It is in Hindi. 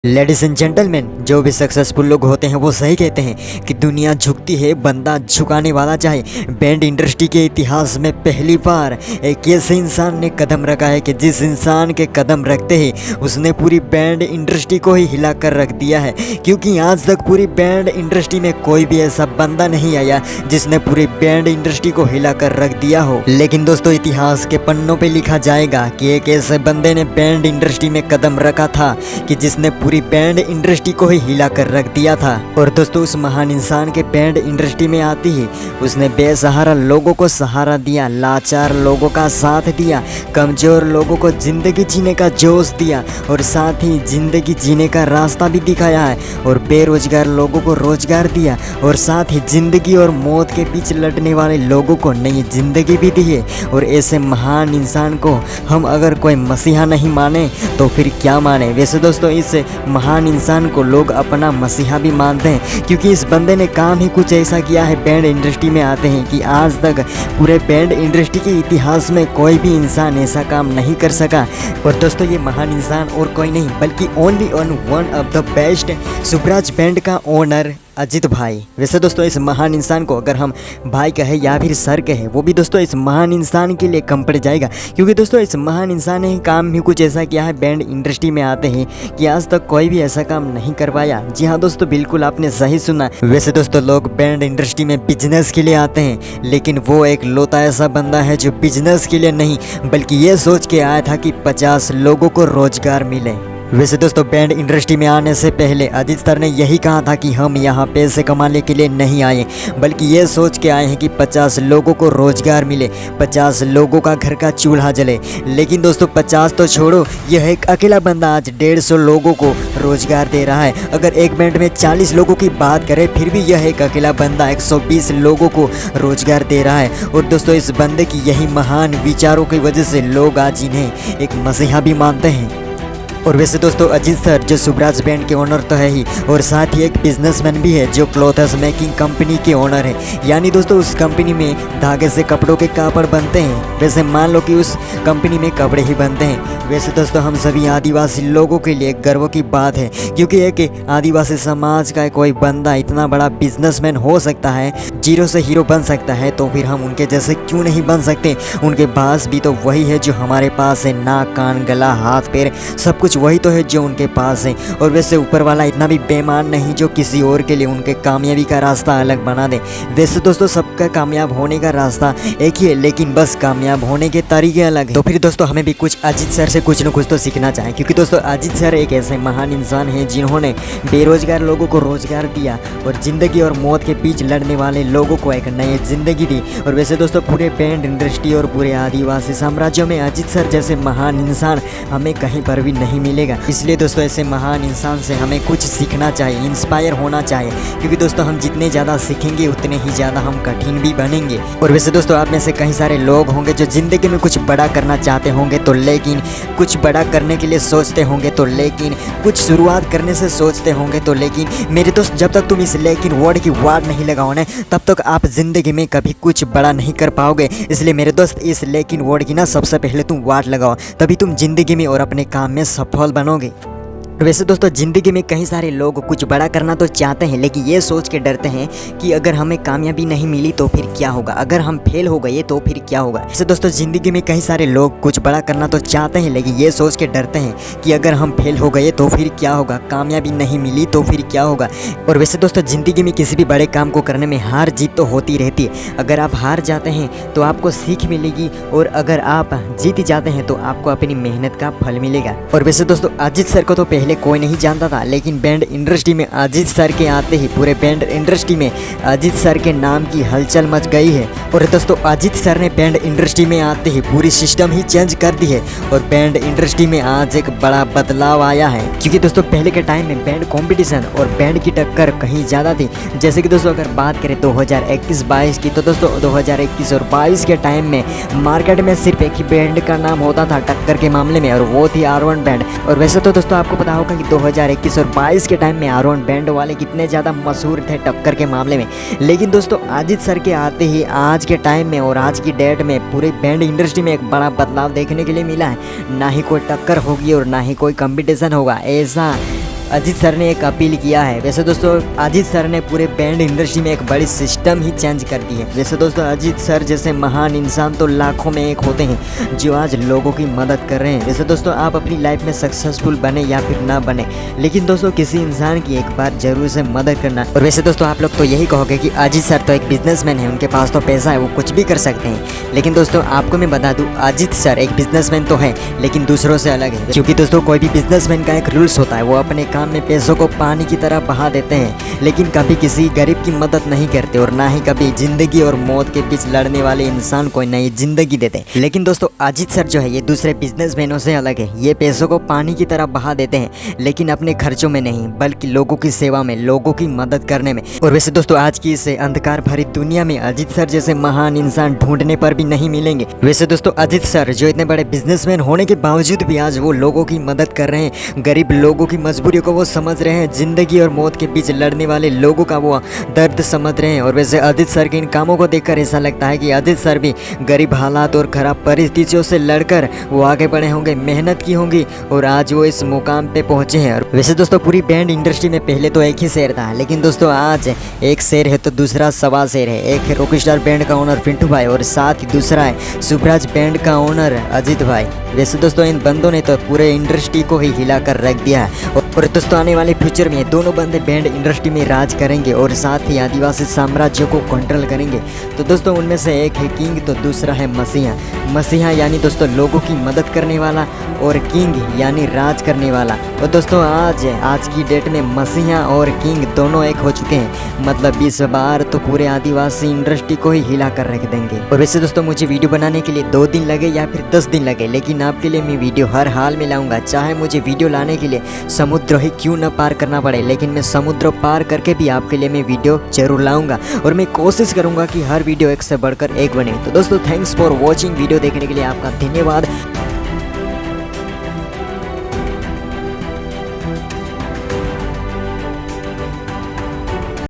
लेडीज एंड जेंटलमैन, जो भी सक्सेसफुल लोग होते हैं वो सही कहते हैं कि दुनिया झुकती है, बंदा झुकाने वाला चाहे। बैंड इंडस्ट्री के इतिहास में पहली बार एक ऐसे इंसान ने कदम रखा है कि जिस इंसान के कदम रखते ही उसने पूरी बैंड इंडस्ट्री को ही हिला कर रख दिया है। क्योंकि आज तक पूरी बैंड इंडस्ट्री में कोई भी ऐसा बंदा नहीं आया जिसने पूरी बैंड इंडस्ट्री को हिला कर रख दिया हो। लेकिन दोस्तों, इतिहास के पन्नों पे लिखा जाएगा कि एक ऐसे बंदे ने बैंड इंडस्ट्री में कदम रखा था कि जिसने पूरी बैंड इंडस्ट्री को ही हिला कर रख दिया था। और दोस्तों, उस महान इंसान के बैंड इंडस्ट्री में आती ही उसने बेसहारा लोगों को सहारा दिया, लाचार लोगों का साथ दिया, कमजोर लोगों को जिंदगी जीने का जोश दिया और साथ ही जिंदगी जीने का रास्ता भी दिखाया है। और बेरोजगार लोगों को रोजगार दिया और साथ ही जिंदगी और मौत के बीच लड़ने वाले लोगों को नई जिंदगी भी दी है। और ऐसे महान इंसान को हम अगर कोई मसीहा नहीं माने तो फिर क्या माने। वैसे दोस्तों, इस महान इंसान को लोग अपना मसीहा भी मानते हैं क्योंकि इस बंदे ने काम ही कुछ ऐसा किया है बैंड इंडस्ट्री में आते हैं कि आज तक पूरे बैंड इंडस्ट्री के इतिहास में कोई भी इंसान ऐसा काम नहीं कर सका। और दोस्तों, ये महान इंसान और कोई नहीं बल्कि only on one of the best Subraj band का ओनर अजीत भाई। वैसे दोस्तों, इस महान इंसान को अगर हम भाई कहे या फिर सर कहे, वो भी दोस्तों इस महान इंसान के लिए कम पड़ जाएगा क्योंकि दोस्तों इस महान इंसान ने काम भी कुछ ऐसा किया है बैंड इंडस्ट्री में आते हैं कि आज तक कोई भी ऐसा काम नहीं कर पाया। जी हाँ दोस्तों, बिल्कुल आपने सही सुना। वैसे दोस्तों, लोग बैंड इंडस्ट्री में बिजनेस के लिए आते हैं, लेकिन वो एक लौता ऐसा बंदा है जो बिजनेस के लिए नहीं बल्कि ये सोच के आया था कि 50 लोगों को रोजगार मिले। वैसे दोस्तों, बैंड इंडस्ट्री में आने से पहले अजीत सर ने यही कहा था कि हम यहाँ पैसे कमाने के लिए नहीं आए बल्कि ये सोच के आए हैं कि 50 लोगों को रोजगार मिले, 50 लोगों का घर का चूल्हा जले। लेकिन दोस्तों, 50 तो छोड़ो, यह एक अकेला बंदा आज 150 लोगों को रोजगार दे रहा है। अगर एक बैंड में 40 लोगों की बात करें फिर भी यह एक अकेला बंदा 120 लोगों को रोजगार दे रहा है। और दोस्तों, इस बंदे की यही महान विचारों की वजह से लोग आज इन्हें एक मसीहा भी मानते हैं। और वैसे दोस्तों, अजीत सर जो सुब्राज बैंड के ओनर तो है ही और साथ ही एक बिजनेसमैन भी है जो क्लॉथ्स मेकिंग कंपनी के ओनर है। यानी दोस्तों, उस कंपनी में धागे से कपड़ों के कापड़ बनते हैं। वैसे मान लो कि उस कंपनी में कपड़े ही बनते हैं। वैसे दोस्तों, हम सभी आदिवासी लोगों के लिए गर्व की बात है क्योंकि एक आदिवासी समाज का कोई बंदा इतना बड़ा बिजनेसमैन हो सकता है, जीरो से हीरो बन सकता है, तो फिर हम उनके जैसे क्यों नहीं बन सकते। उनके पास भी तो वही है जो हमारे पास है, नाक कान गला हाथ पैर सब कुछ वही तो है जो उनके पास है। और वैसे ऊपर वाला इतना भी बेईमान नहीं जो किसी और के लिए उनके कामयाबी का रास्ता अलग बना दे। वैसे दोस्तों, सबका कामयाब होने का रास्ता एक ही है, लेकिन बस कामयाब होने के तरीके अलग हैं। तो फिर दोस्तों, हमें भी कुछ अजीत सर से कुछ न कुछ तो सीखना चाहिए क्योंकि दोस्तों, अजीत सर एक ऐसे महान इंसान हैं जिन्होंने बेरोजगार लोगों को रोजगार दिया और जिंदगी और मौत के बीच लड़ने वाले लोगों को एक नई जिंदगी दी। और वैसे दोस्तों, पूरे बैंड इंडस्ट्री और पूरे आदिवासी साम्राज्यों में अजीत सर जैसे महान इंसान हमें कहीं पर भी नहीं मिलेगा। इसलिए दोस्तों, ऐसे महान इंसान से हमें कुछ सीखना चाहिए, इंस्पायर होना चाहिए क्योंकि दोस्तों, हम जितने ज़्यादा सीखेंगे उतने ही ज़्यादा हम कठिन भी बनेंगे। और वैसे दोस्तों, आप में से कई सारे लोग होंगे जो ज़िंदगी में कुछ बड़ा करना चाहते होंगे तो लेकिन कुछ बड़ा करने के लिए सोचते होंगे तो लेकिन कुछ शुरुआत करने से सोचते होंगे तो लेकिन मेरे दोस्त, जब तक तुम इस लेकिन वर्ड की वार्ड नहीं लगाओ ना तब तक आप ज़िंदगी में कभी कुछ बड़ा नहीं कर पाओगे। इसलिए मेरे दोस्त, इस लेकिन वर्ड की ना सबसे पहले तुम वार्ड लगाओ, तभी तुम ज़िंदगी में और अपने काम में सफल बनोगे। वैसे दोस्तों, ज़िंदगी में कई सारे लोग कुछ बड़ा करना तो चाहते हैं लेकिन ये सोच के डरते हैं कि अगर हमें कामयाबी नहीं मिली तो फिर क्या होगा, अगर हम फेल हो गए तो फिर क्या होगा। वैसे दोस्तों, ज़िंदगी में कई सारे लोग कुछ बड़ा करना तो चाहते हैं लेकिन ये सोच के डरते हैं कि अगर हम फेल हो गए तो फिर क्या होगा, कामयाबी नहीं मिली तो फिर क्या होगा। और वैसे दोस्तों, ज़िंदगी में किसी भी बड़े काम को करने में हार जीत तो होती रहती है। अगर आप हार जाते हैं तो आपको सीख मिलेगी और अगर आप जीत जाते हैं तो आपको अपनी मेहनत का फल मिलेगा। और वैसे दोस्तों, अजीत सर को तो पहले कोई नहीं जानता था लेकिन बैंड इंडस्ट्री में अजीत सर के आते ही पूरे बैंड इंडस्ट्री में अजीत सर के नाम की हलचल मच गई है। और दोस्तों, अजीत सर ने बैंड इंडस्ट्री में आते ही पूरी सिस्टम ही चेंज कर दी है और बैंड इंडस्ट्री में आज एक बड़ा बदलाव आया है। क्योंकि दोस्तों, पहले के टाइम में बैंड कंपटीशन और बैंड की टक्कर कहीं ज़्यादा थी। जैसे कि दोस्तों, अगर बात करें 2021-22 की तो दोस्तों 2021 और 22 के टाइम में मार्केट में सिर्फ एक ही बैंड का नाम होता था टक्कर के मामले में और वो थी R1 बैंड। और वैसे तो दोस्तों, आपको पता होगा कि 2021 और 22 के टाइम में R1 बैंड वाले कितने ज़्यादा मशहूर थे टक्कर के मामले में। लेकिन दोस्तों, अजीत सर के आते ही आज के टाइम में और आज की डेट में पूरे बैंड इंडस्ट्री में एक बड़ा बदलाव देखने के लिए मिला है। ना ही कोई टक्कर होगी और ना ही कोई कंपटीशन होगा। ऐसा अजीत सर ने एक अपील किया है। वैसे दोस्तों अजीत सर ने पूरे बैंड इंडस्ट्री में एक बड़ी सिस्टम ही चेंज कर दी है। वैसे दोस्तों अजीत सर जैसे महान इंसान तो लाखों में एक होते हैं जो आज लोगों की मदद कर रहे हैं। वैसे दोस्तों आप अपनी लाइफ में सक्सेसफुल बने या फिर ना बने, लेकिन दोस्तों किसी इंसान की एक बार जरूर से मदद करना। और वैसे दोस्तों आप लोग तो यही कहोगे कि अजीत सर तो एक बिजनेसमैन है, उनके पास तो पैसा है, वो कुछ भी कर सकते हैं। लेकिन दोस्तों आपको मैं बता दूं, अजीत सर एक बिजनेसमैन तो है लेकिन दूसरों से अलग है। क्योंकि दोस्तों कोई भी बिजनेसमैन का एक रूल्स होता है, वो अपने काम में पैसों को पानी की तरह बहा देते हैं, लेकिन कभी किसी गरीब की मदद नहीं करते और ना ही कभी जिंदगी और मौत के बीच लड़ने वाले इंसान को नई जिंदगी देते। लेकिन दोस्तों अजीत सर जो है ये दूसरे बिजनेसमैनों से अलग है। ये पैसों को पानी की तरह बहा देते हैं, लेकिन अपने खर्चों में नहीं बल्कि लोगों की सेवा में, लोगों की मदद करने में। और वैसे दोस्तों आज की इस अंधकार भरी दुनिया में अजीत सर जैसे महान इंसान ढूंढने पर भी नहीं मिलेंगे। वैसे दोस्तों अजीत सर जो इतने बड़े बिजनेसमैन होने के बावजूद भी आज वो लोगों की मदद कर रहे हैं, गरीब लोगों की मजबूरियों को वो समझ रहे हैं, जिंदगी और मौत के बीच लड़ने वाले लोगों का वो दर्द समझ रहे हैं। और वैसे अजीत सर के इन कामों को देखकर ऐसा लगता है कि अजीत सर भी गरीब हालात और खराब परिस्थितियों से लड़कर वो आगे बढ़े होंगे, मेहनत की होंगी और आज वो इस मुकाम पे पहुंचे हैं। और वैसे दोस्तों पूरी बैंड इंडस्ट्री में पहले तो एक ही शेर था, लेकिन दोस्तों आज एक शेर है तो दूसरा सवा शेर है। एक है रॉकस्टार बैंड का ओनर पिंटू भाई और साथ ही दूसरा है शुभराज बैंड का ओनर अजीत भाई। वैसे दोस्तों इन बंदों ने तो पूरे इंडस्ट्री को ही हिला कर रख दिया है। और दोस्तों आने वाले फ्यूचर में दोनों बंदे बैंड इंडस्ट्री में राज करेंगे और साथ ही आदिवासी साम्राज्यों को कंट्रोल करेंगे। तो दोस्तों उनमें से एक है किंग तो दूसरा है मसीहा। मसीहा यानी दोस्तों लोगों की मदद करने वाला और किंग यानी राज करने वाला। और दोस्तों आज की डेट में मसीहा और किंग दोनों एक हो चुके हैं, मतलब इस बार तो पूरे आदिवासी इंडस्ट्री को ही हिला कर रख देंगे। और वैसे दोस्तों मुझे वीडियो बनाने के लिए 2 दिन लगे या फिर 10 दिन लगे, लेकिन आपके लिए मैं वीडियो हर हाल में लाऊंगा। चाहे मुझे वीडियो लाने के लिए समुद्र ही क्यों न पार करना पड़े, लेकिन मैं समुद्र पार करके भी आपके लिए मैं वीडियो जरूर लाऊंगा और मैं कोशिश करूंगा कि हर वीडियो एक से बढ़कर एक बने। तो दोस्तों थैंक्स फॉर वॉचिंग। वीडियो देखने के लिए आपका धन्यवाद।